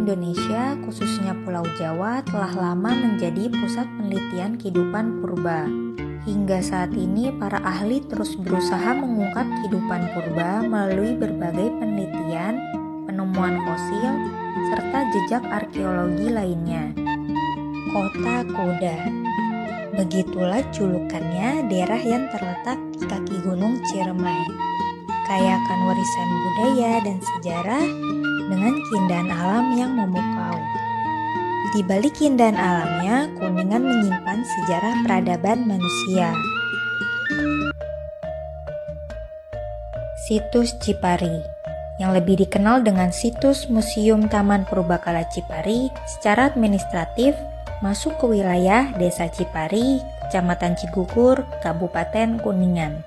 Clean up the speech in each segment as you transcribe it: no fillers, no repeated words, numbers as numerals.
Indonesia, khususnya Pulau Jawa, telah lama menjadi pusat penelitian kehidupan purba. Hingga saat ini, para ahli terus berusaha mengungkap kehidupan purba melalui berbagai penelitian, penemuan fosil, serta jejak arkeologi lainnya. Kota Kuda. Begitulah julukannya daerah yang terletak di kaki Gunung Ciremai. Kayakan warisan budaya dan sejarah dengan keindahan alam yang memukau. Di balik keindahan alamnya, Kuningan menyimpan sejarah peradaban manusia. Situs Cipari, yang lebih dikenal dengan situs Museum Taman Purbakala Cipari, secara administratif masuk ke wilayah Desa Cipari, Kecamatan Cigugur, Kabupaten Kuningan.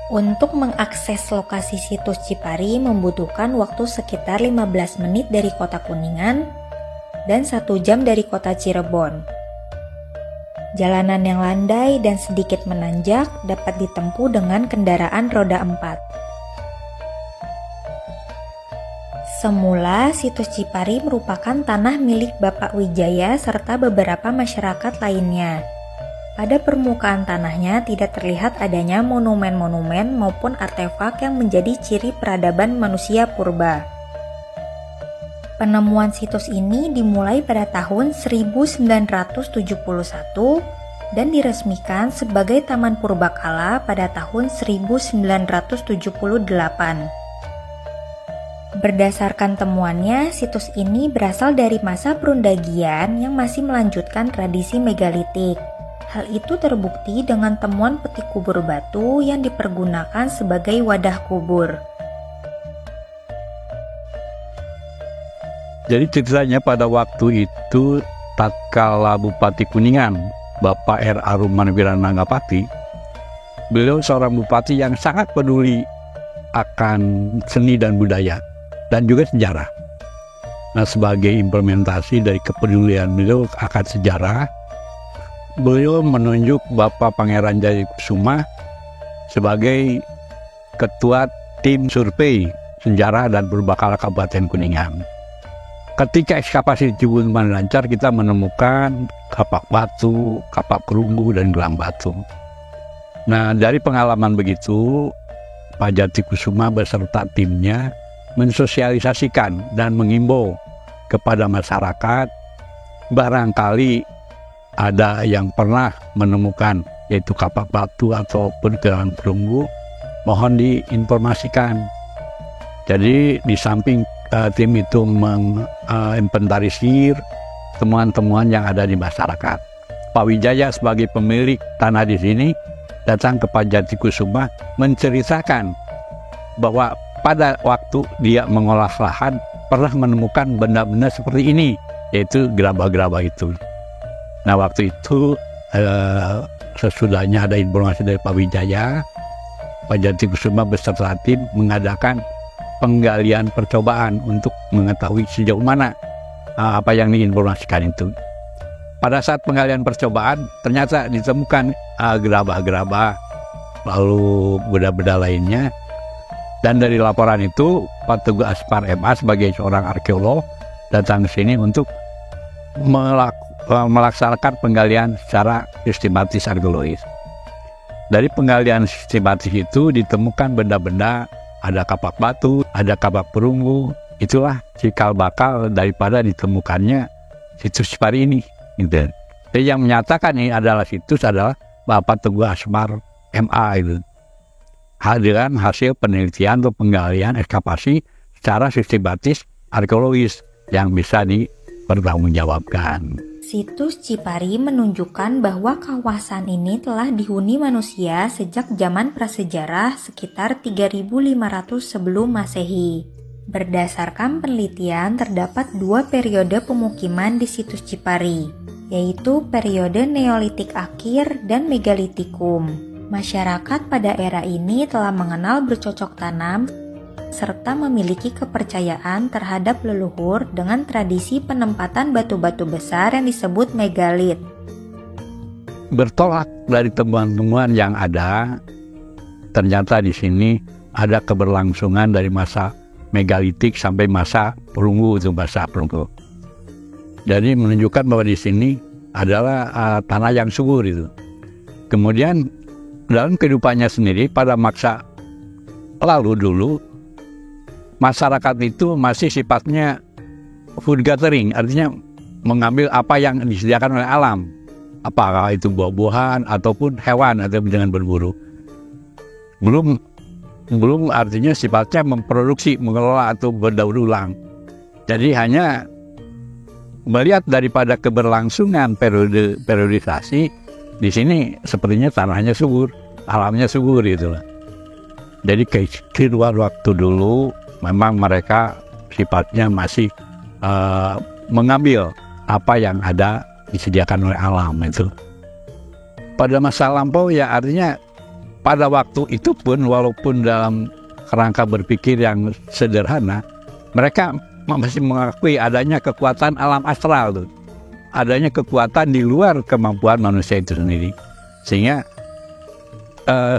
Untuk mengakses lokasi situs Cipari membutuhkan waktu sekitar 15 menit dari kota Kuningan dan 1 jam dari kota Cirebon. Jalanan yang landai dan sedikit menanjak dapat ditempuh dengan kendaraan roda 4. Semula, situs Cipari merupakan tanah milik Bapak Wijaya serta beberapa masyarakat lainnya. Pada permukaan tanahnya tidak terlihat adanya monumen-monumen maupun artefak yang menjadi ciri peradaban manusia purba. Penemuan situs ini dimulai pada tahun 1971 dan diresmikan sebagai Taman Purbakala pada tahun 1978. Berdasarkan temuannya, situs ini berasal dari masa Perundagian yang masih melanjutkan tradisi megalitik. Hal itu terbukti dengan temuan peti kubur batu yang dipergunakan sebagai wadah kubur. Jadi ceritanya pada waktu itu tatkala Bupati Kuningan, Bapak R. Aruman Wirananggapati, beliau seorang bupati yang sangat peduli akan seni dan budaya dan juga sejarah. Nah, sebagai implementasi dari kepedulian beliau akan sejarah, beliau menunjuk Bapak Pangeran Jayakusuma sebagai ketua tim survei sejarah dan purbakala Kabupaten Kuningan. Ketika ekskavasi di Cibuntuman lancar, kita menemukan kapak batu, kapak perunggu, dan gelang batu. Nah, dari pengalaman begitu, Pak Jayakusuma beserta timnya mensosialisasikan dan mengimbau kepada masyarakat, barangkali ada yang pernah menemukan yaitu kapak batu atau gelang perunggu, mohon diinformasikan. Jadi di samping tim itu menginventarisir temuan-temuan yang ada di masyarakat, Pak Wijaya sebagai pemilik tanah di sini datang ke Pak Jayakusuma menceritakan bahwa pada waktu dia mengolah lahan pernah menemukan benda-benda seperti ini, yaitu gerabah-gerabah itu. Nah, waktu itu sesudahnya ada informasi dari Pak Wijaya, Pak Jayakusuma beserta tim mengadakan penggalian percobaan untuk mengetahui sejauh mana apa yang diinformasikan itu. Pada saat penggalian percobaan ternyata ditemukan gerabah-gerabah lalu benda-benda lainnya, dan dari laporan itu Pak Teguh Aspar MA sebagai seorang arkeolog datang ke sini untuk melaksanakan penggalian secara sistematis arkeologis. Dari penggalian sistematis itu ditemukan benda-benda, ada kapak batu, ada kapak perunggu. Itulah cikal bakal daripada ditemukannya situs Cipari ini. Gitu. Jadi yang menyatakan ini adalah situs adalah Bapak Teguh Aspar MA itu. Dengan hasil penelitian atau penggalian ekskavasi secara sistematis arkeologis yang bisa dipertanggungjawabkan. Situs Cipari menunjukkan bahwa kawasan ini telah dihuni manusia sejak zaman prasejarah sekitar 3.500 sebelum Masehi. Berdasarkan penelitian, terdapat 2 periode pemukiman di situs Cipari, yaitu periode Neolitik akhir dan Megalitikum. Masyarakat pada era ini telah mengenal bercocok tanam serta memiliki kepercayaan terhadap leluhur dengan tradisi penempatan batu-batu besar yang disebut megalit. Bertolak dari temuan-temuan yang ada, ternyata di sini ada keberlangsungan dari masa megalitik sampai masa perunggu, itu masa perunggu. Jadi menunjukkan bahwa di sini adalah tanah yang subur itu. Kemudian dalam kehidupannya sendiri pada masa lalu dulu, masyarakat itu masih sifatnya food gathering, artinya mengambil apa yang disediakan oleh alam, apakah itu buah-buahan ataupun hewan atau dengan berburu. Belum artinya sifatnya memproduksi, mengelola atau berdaur ulang. Jadi hanya melihat daripada keberlangsungan periodisasi, di sini sepertinya tanahnya subur, alamnya subur itulah. Jadi kehidupan waktu dulu memang mereka sifatnya masih mengambil apa yang ada disediakan oleh alam itu. Pada masa lampau ya artinya pada waktu itu pun walaupun dalam kerangka berpikir yang sederhana, mereka masih mengakui adanya kekuatan alam astral tuh. Adanya kekuatan di luar kemampuan manusia itu sendiri. Sehingga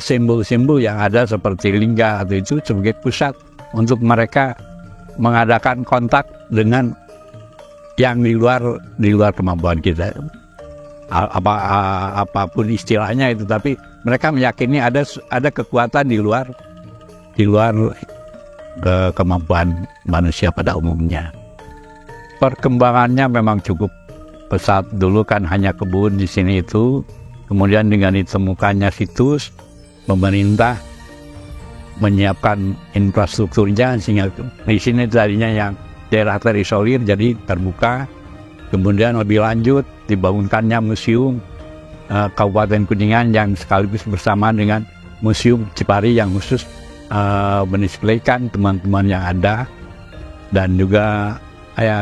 simbol-simbol yang ada seperti lingga atau itu sebagai pusat untuk mereka mengadakan kontak dengan yang di luar kemampuan kita. Apapun istilahnya itu, tapi mereka meyakini ada kekuatan di luar kemampuan manusia pada umumnya. Perkembangannya memang cukup pesat. Dulu kan hanya kebun di sini itu, kemudian dengan ditemukannya situs, pemerintah menyiapkan infrastrukturnya sehingga di sini tadinya yang daerah terisolir jadi terbuka. Kemudian lebih lanjut dibangunkannya museum Kabupaten Kuningan yang sekaligus bersamaan dengan Museum Cipari yang khusus mendispleykan teman-teman yang ada, dan juga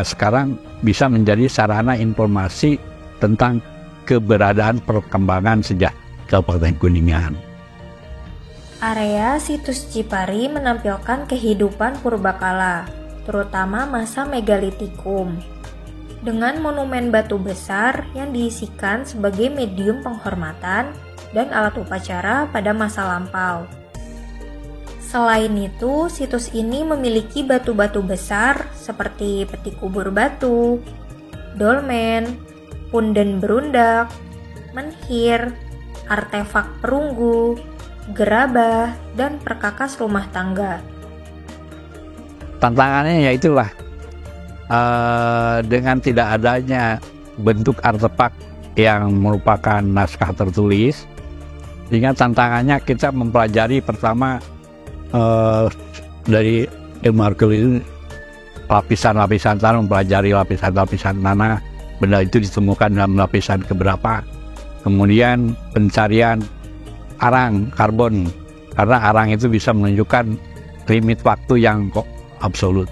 sekarang bisa menjadi sarana informasi tentang keberadaan perkembangan sejak Kabupaten Kuningan. Area situs Cipari menampilkan kehidupan purbakala, terutama masa megalitikum, dengan monumen batu besar yang diisikan sebagai medium penghormatan dan alat upacara pada masa lampau. Selain itu, situs ini memiliki batu-batu besar seperti peti kubur batu, dolmen, punden berundak, menhir, artefak perunggu, gerabah, dan perkakas rumah tangga. Tantangannya yaitulah dengan tidak adanya bentuk artefak yang merupakan naskah tertulis, sehingga tantangannya kita mempelajari pertama dari ilmu arkeologi lapisan-lapisan tanah, mempelajari lapisan-lapisan tanah, benda itu ditemukan dalam lapisan keberapa. Kemudian pencarian arang karbon, karena arang itu bisa menunjukkan limit waktu yang absolut.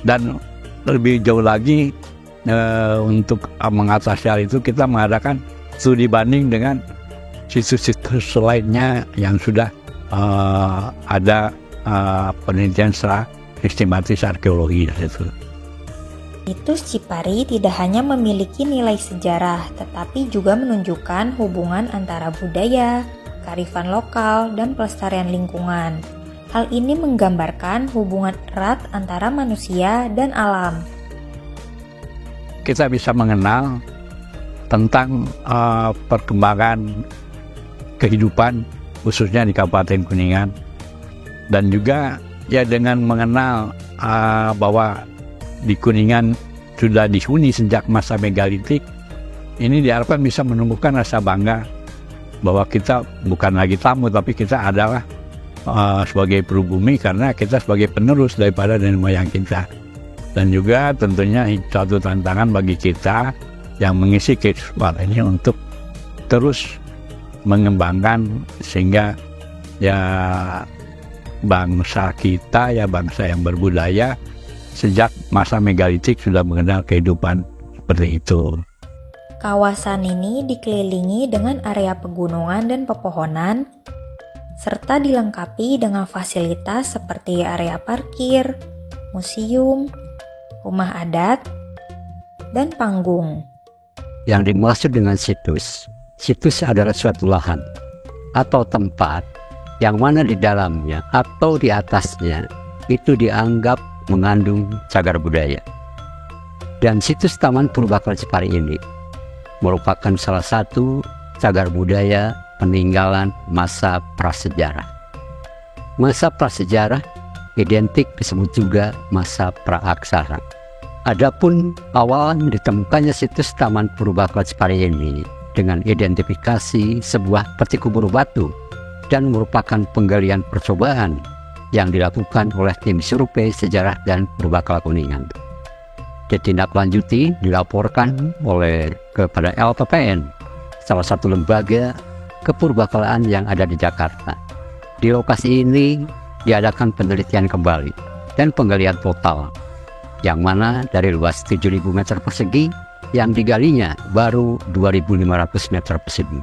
Dan lebih jauh lagi untuk mengatasi hal itu, kita mengadakan studi banding dengan situs-situs lainnya yang sudah ada penelitian secara sistematis arkeologi itu. Situs Cipari tidak hanya memiliki nilai sejarah, tetapi juga menunjukkan hubungan antara budaya, kearifan lokal, dan pelestarian lingkungan. Hal ini menggambarkan hubungan erat antara manusia dan alam. Kita bisa mengenal tentang perkembangan kehidupan khususnya di Kabupaten Kuningan, dan juga ya dengan mengenal bahwa di Kuningan sudah dihuni sejak masa megalitik. Ini diharapkan bisa menumbuhkan rasa bangga bahwa kita bukan lagi tamu, tapi kita adalah sebagai pribumi, karena kita sebagai penerus daripada nenek moyang kita. Dan juga tentunya suatu tantangan bagi kita yang mengisi kehidupan ini untuk terus mengembangkan, sehingga ya bangsa kita ya bangsa yang berbudaya sejak masa megalitik sudah mengenal kehidupan seperti itu. Kawasan ini dikelilingi dengan area pegunungan dan pepohonan, serta dilengkapi dengan fasilitas seperti area parkir, museum, rumah adat, dan panggung. Yang dimaksud dengan situs adalah suatu lahan atau tempat yang mana di dalamnya atau di atasnya itu dianggap mengandung cagar budaya. Dan situs Taman Purbakala Cipari ini merupakan salah satu cagar budaya peninggalan masa prasejarah. Masa prasejarah identik disebut juga masa praaksara. Adapun awal ditemukannya situs Taman Purbakala Cipari ini dengan identifikasi sebuah peti kubur batu dan merupakan penggalian percobaan yang dilakukan oleh tim survei sejarah dan Purbakala Kuningan. Ditindaklanjuti dilaporkan kepada LPPN, salah satu lembaga kepurbakalaan yang ada di Jakarta. Di lokasi ini diadakan penelitian kembali dan penggalian total, yang mana dari luas 7.000 meter persegi yang digalinya baru 2.500 meter persegi.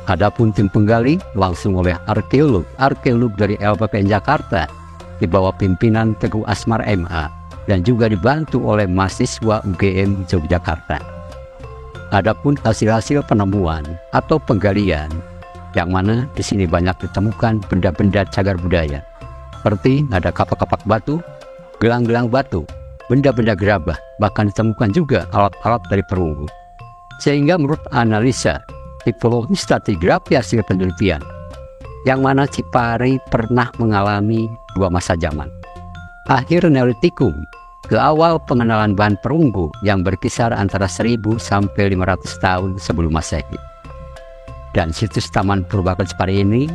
Adapun tim penggali langsung oleh arkeolog dari LPPN Jakarta di bawah pimpinan Teguh Asmar MA dan juga dibantu oleh mahasiswa UGM Yogyakarta. Adapun hasil-hasil penemuan atau penggalian, yang mana di sini banyak ditemukan benda-benda cagar budaya, seperti ada kapak-kapak batu, gelang-gelang batu, benda-benda gerabah, bahkan ditemukan juga alat-alat dari perunggu. Sehingga menurut analisa tipologi stratigrafi hasil penelitian, yang mana Cipari pernah mengalami dua masa zaman. Akhir Neolitikum ke awal pengenalan bahan perunggu yang berkisar antara 1000 sampai 500 tahun sebelum Masehi. Dan situs Taman Purbakala Cipari ini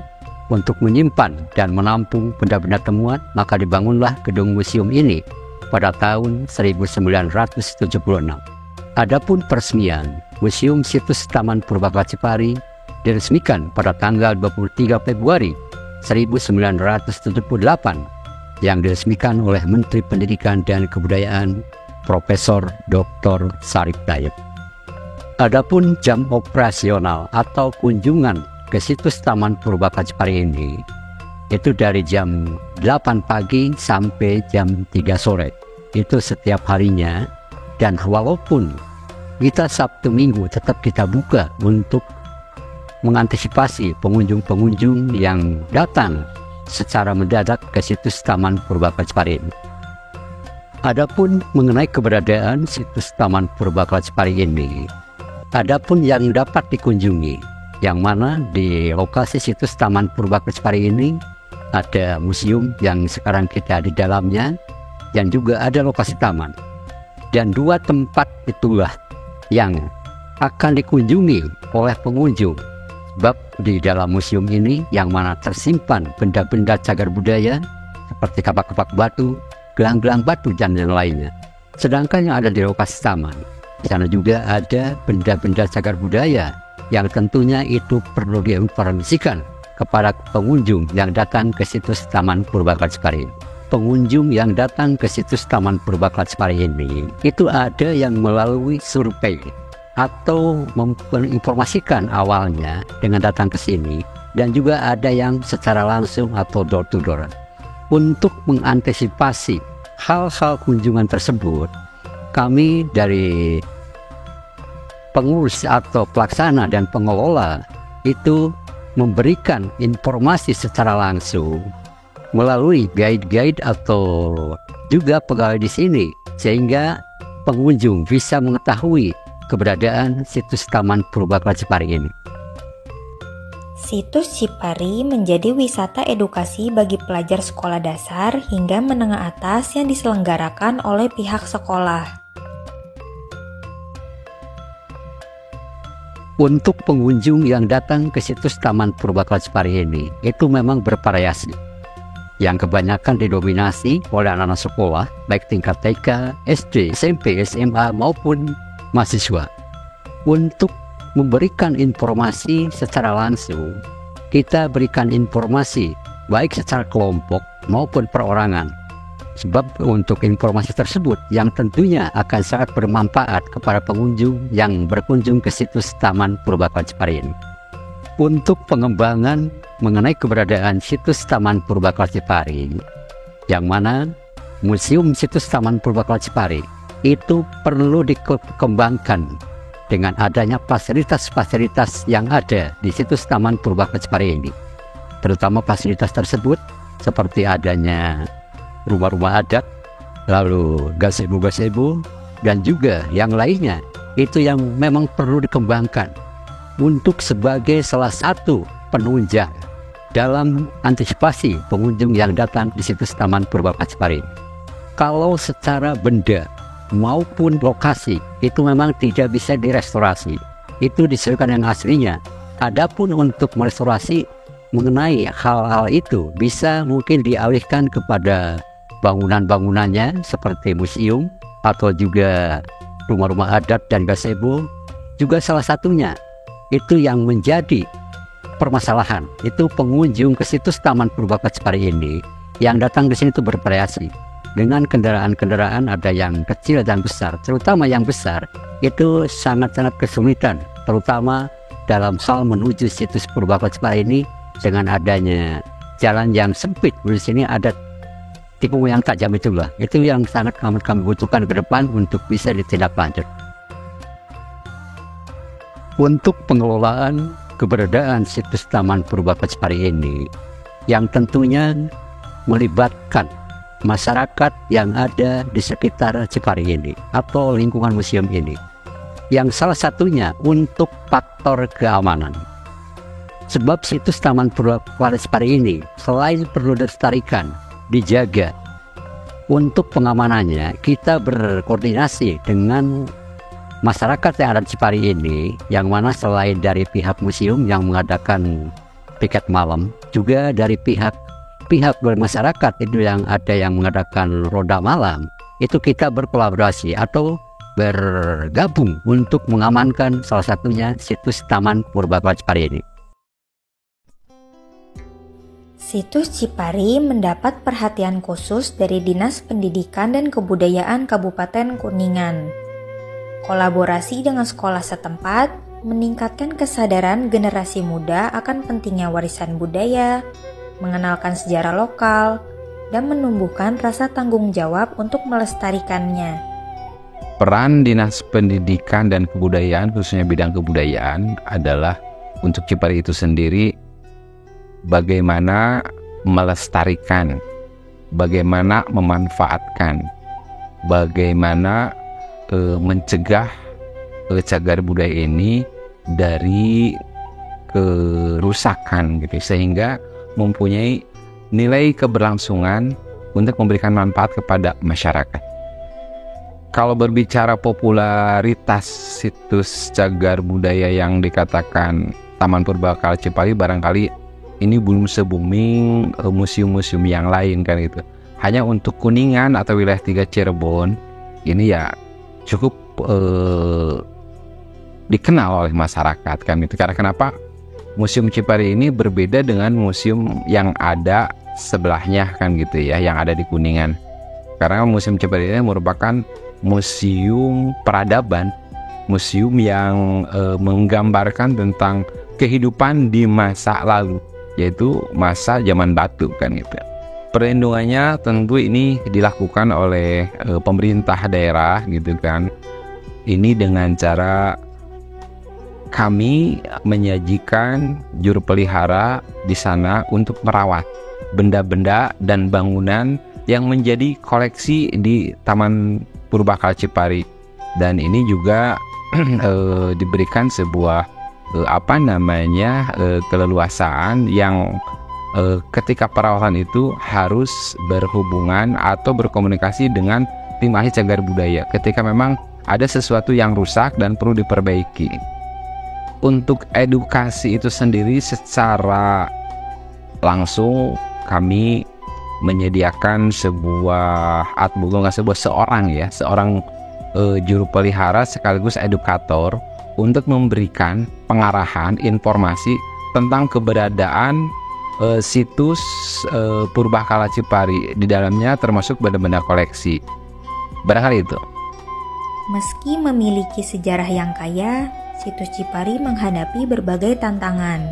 untuk menyimpan dan menampung benda-benda temuan, maka dibangunlah gedung museum ini pada tahun 1976. Adapun peresmian Museum Situs Taman Purbakala Cipari diresmikan pada tanggal 23 Februari 1978 yang diresmikan oleh Menteri Pendidikan dan Kebudayaan Profesor Dr. Sarip Dayep. Adapun jam operasional atau kunjungan ke situs Taman Purbakala Cipari ini itu dari jam 8 pagi sampai jam 3 sore. Itu setiap harinya, dan walaupun kita Sabtu Minggu tetap kita buka untuk mengantisipasi pengunjung-pengunjung yang datang secara mendadak ke situs Taman Purbakala Cipari ini. Adapun mengenai keberadaan situs Taman Purbakala Cipari ini, adapun yang dapat dikunjungi, yang mana di lokasi situs Taman Purbakala Cipari ini ada museum yang sekarang kita di dalamnya, dan juga ada lokasi taman. Dan dua tempat itulah yang akan dikunjungi oleh pengunjung. Sebab di dalam museum ini yang mana tersimpan benda-benda cagar budaya seperti kapak-kapak batu, gelang-gelang batu, dan yang lainnya. Sedangkan yang ada di lokasi taman, di sana juga ada benda-benda cagar budaya yang tentunya itu perlu diinformasikan kepada pengunjung yang datang ke situs Taman Purbakala Cipari. Pengunjung yang datang ke situs Taman Purbakala Cipari ini itu ada yang melalui survei atau menginformasikan awalnya dengan datang ke sini, dan juga ada yang secara langsung atau door to door. Untuk mengantisipasi hal-hal kunjungan tersebut, kami dari pengurus atau pelaksana dan pengelola itu memberikan informasi secara langsung melalui guide-guide atau juga pegawai di sini, sehingga pengunjung bisa mengetahui keberadaan situs Taman Purbakala Cipari ini. Situs Cipari menjadi wisata edukasi bagi pelajar sekolah dasar hingga menengah atas yang diselenggarakan oleh pihak sekolah. Untuk pengunjung yang datang ke situs Taman Purbakala Cipari ini, itu memang bervariasi, yang kebanyakan didominasi oleh anak-anak sekolah, baik tingkat TK, SD, SMP, SMA maupun mahasiswa. Untuk memberikan informasi secara langsung, kita berikan informasi baik secara kelompok maupun perorangan. Sebab untuk informasi tersebut yang tentunya akan sangat bermanfaat kepada pengunjung yang berkunjung ke situs Taman Purbakala Cipari ini. Untuk pengembangan mengenai keberadaan situs Taman Purbakala Cipari, yang mana Museum Situs Taman Purbakala Cipari itu perlu dikembangkan dengan adanya fasilitas-fasilitas yang ada di situs Taman Purbakala Cipari ini. terutama fasilitas tersebut seperti adanya rumah-rumah adat, lalu gazebo-gazebo, dan juga yang lainnya. Itu yang memang perlu dikembangkan untuk sebagai salah satu penunjang dalam antisipasi pengunjung yang datang di situs Taman Purba Patsipari. Kalau secara benda maupun lokasi itu memang tidak bisa direstorasi, itu disesuaikan yang aslinya. Adapun untuk merestorasi mengenai hal-hal itu bisa mungkin dialihkan kepada bangunan-bangunannya seperti museum atau juga rumah-rumah adat dan gazebo juga salah satunya. Itu yang menjadi permasalahan, itu pengunjung ke situs Taman Purba Patsipari ini yang datang di sini itu bervariasi dengan kendaraan-kendaraan, ada yang kecil dan besar. Terutama yang besar itu sangat-sangat kesulitan, terutama dalam hal menuju situs Purba Patsipari ini dengan adanya jalan yang sempit. Di sini ada tikungan yang tajam itulah, itu yang sangat kami butuhkan ke depan untuk bisa ditindaklanjut. Untuk pengelolaan keberadaan situs Taman Purba Patsipari ini yang tentunya melibatkan masyarakat yang ada di sekitar Cipari ini atau lingkungan museum ini, yang salah satunya untuk faktor keamanan. Sebab situs Taman Purba Patsipari ini selain perlu dilestarikan, dijaga, untuk pengamanannya kita berkoordinasi dengan masyarakat yang ada di Cipari ini, yang mana selain dari pihak museum yang mengadakan piket malam, juga dari pihak dari masyarakat itu yang ada yang mengadakan ronda malam, itu kita berkolaborasi atau bergabung untuk mengamankan salah satunya situs Taman Purba Patsipari ini. Situs Cipari mendapat perhatian khusus dari Dinas Pendidikan dan Kebudayaan Kabupaten Kuningan. Kolaborasi dengan sekolah setempat meningkatkan kesadaran generasi muda akan pentingnya warisan budaya, mengenalkan sejarah lokal, dan menumbuhkan rasa tanggung jawab untuk melestarikannya. Peran Dinas Pendidikan dan Kebudayaan, khususnya bidang kebudayaan, adalah untuk Cipari itu sendiri bagaimana melestarikan, bagaimana memanfaatkan, bagaimana mencegah cagar budaya ini dari kerusakan gitu, sehingga mempunyai nilai keberlangsungan untuk memberikan manfaat kepada masyarakat. Kalau berbicara popularitas situs cagar budaya yang dikatakan Taman Purba Cipari, barangkali ini belum se-booming museum-museum yang lain kan itu. Hanya untuk Kuningan atau wilayah 3 Cirebon ini ya cukup dikenal oleh masyarakat kan itu. Karena kenapa? Museum Cipari ini berbeda dengan museum yang ada sebelahnya kan gitu ya, yang ada di Kuningan. Karena Museum Cipari ini merupakan museum peradaban, museum yang menggambarkan tentang kehidupan di masa lalu, yaitu masa zaman batu kan gitu. Perlindungannya tentu ini dilakukan oleh pemerintah daerah gitu kan. Ini dengan cara kami menyajikan juru pelihara di sana untuk merawat benda-benda dan bangunan yang menjadi koleksi di Taman Purba Cipari. Dan ini juga diberikan sebuah keleluasaan yang ketika perawatan itu harus berhubungan atau berkomunikasi dengan tim ahli cagar budaya ketika memang ada sesuatu yang rusak dan perlu diperbaiki. Untuk edukasi itu sendiri secara langsung kami menyediakan seorang juru pelihara sekaligus edukator untuk memberikan pengarahan informasi tentang keberadaan situs Purbakala Cipari. Di dalamnya termasuk benda-benda koleksi. Barangkali itu. Meski memiliki sejarah yang kaya, situs Cipari menghadapi berbagai tantangan.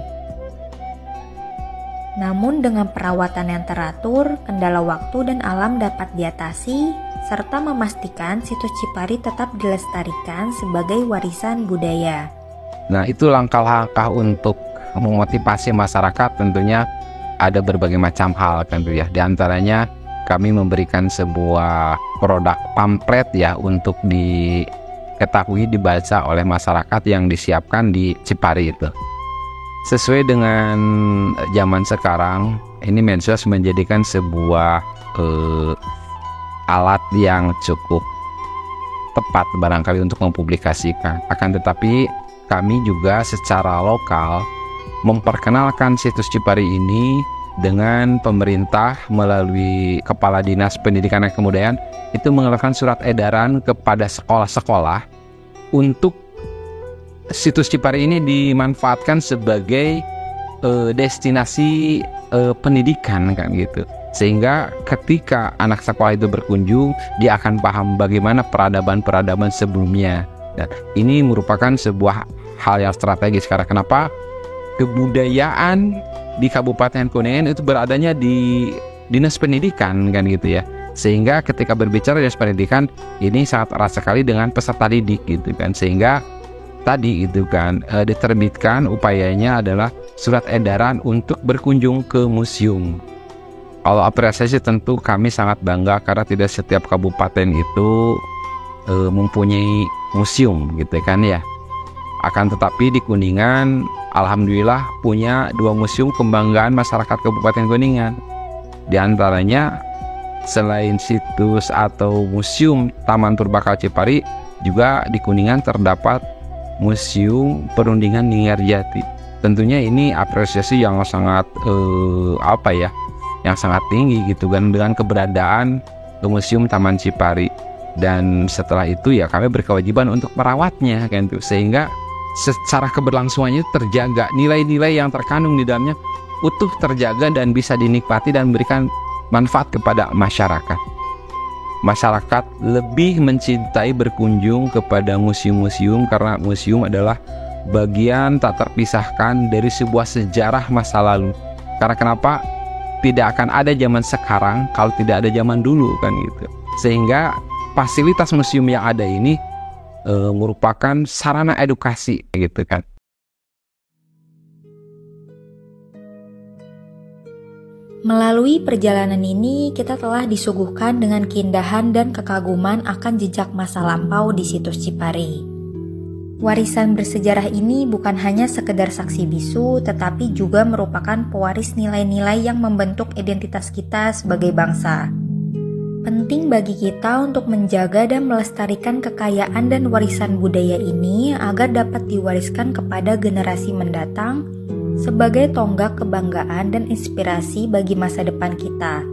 Namun dengan perawatan yang teratur, kendala waktu dan alam dapat diatasi, serta memastikan situs Cipari tetap dilestarikan sebagai warisan budaya. Nah, itu langkah-langkah untuk memotivasi masyarakat tentunya ada berbagai macam hal kan gitu ya. Di antaranya kami memberikan sebuah produk pamflet ya untuk diketahui dibaca oleh masyarakat yang disiapkan di Cipari itu. Sesuai dengan zaman sekarang, ini medsos menjadikan sebuah alat yang cukup tepat barangkali untuk mempublikasikan. Akan tetapi kami juga secara lokal memperkenalkan situs Cipari ini dengan pemerintah melalui Kepala Dinas Pendidikan dan Kebudayaan itu mengeluarkan surat edaran kepada sekolah-sekolah untuk situs Cipari ini dimanfaatkan sebagai destinasi pendidikan kan gitu. Sehingga ketika anak sekolah itu berkunjung, dia akan paham bagaimana peradaban-peradaban sebelumnya. Dan ini merupakan sebuah hal yang strategis karena kenapa? Kebudayaan di Kabupaten Kuningan itu beradanya di Dinas Pendidikan kan gitu ya. Sehingga ketika berbicara Dinas Pendidikan ini sangat erat sekali dengan peserta didik gitu kan. Sehingga tadi itu kan diterbitkan upayanya adalah surat edaran untuk berkunjung ke museum. Kalau apresiasi tentu kami sangat bangga karena tidak setiap kabupaten itu mempunyai museum gitu kan ya. Akan tetapi di Kuningan alhamdulillah punya 2 museum kebanggaan masyarakat Kabupaten Kuningan. Di antaranya selain situs atau museum Taman Purbakala Cipari, juga di Kuningan terdapat Museum Perundingan Ninggarjati. Tentunya ini apresiasi yang sangat yang sangat tinggi gitu kan dengan keberadaan Museum Taman Cipari. Dan setelah itu ya kami berkewajiban untuk merawatnya kan tuh, sehingga secara keberlangsungannya terjaga, nilai-nilai yang terkandung di dalamnya utuh terjaga dan bisa dinikmati dan memberikan manfaat kepada masyarakat. Masyarakat lebih mencintai berkunjung kepada museum-museum karena museum adalah bagian tak terpisahkan dari sebuah sejarah masa lalu. Karena kenapa? Tidak akan ada zaman sekarang kalau tidak ada zaman dulu kan gitu. Sehingga fasilitas museum yang ada ini merupakan sarana edukasi gitu kan. Melalui perjalanan ini, kita telah disuguhkan dengan keindahan dan kekaguman akan jejak masa lampau di situs Cipari. Warisan bersejarah ini bukan hanya sekedar saksi bisu, tetapi juga merupakan pewaris nilai-nilai yang membentuk identitas kita sebagai bangsa. Penting bagi kita untuk menjaga dan melestarikan kekayaan dan warisan budaya ini agar dapat diwariskan kepada generasi mendatang sebagai tonggak kebanggaan dan inspirasi bagi masa depan kita.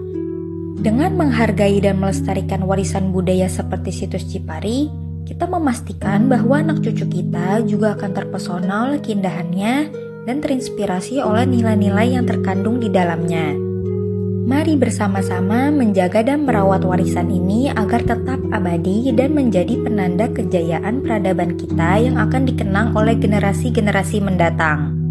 Dengan menghargai dan melestarikan warisan budaya seperti situs Cipari, kita memastikan bahwa anak cucu kita juga akan terpesona oleh keindahannya dan terinspirasi oleh nilai-nilai yang terkandung di dalamnya. Mari bersama-sama menjaga dan merawat warisan ini agar tetap abadi dan menjadi penanda kejayaan peradaban kita yang akan dikenang oleh generasi-generasi mendatang.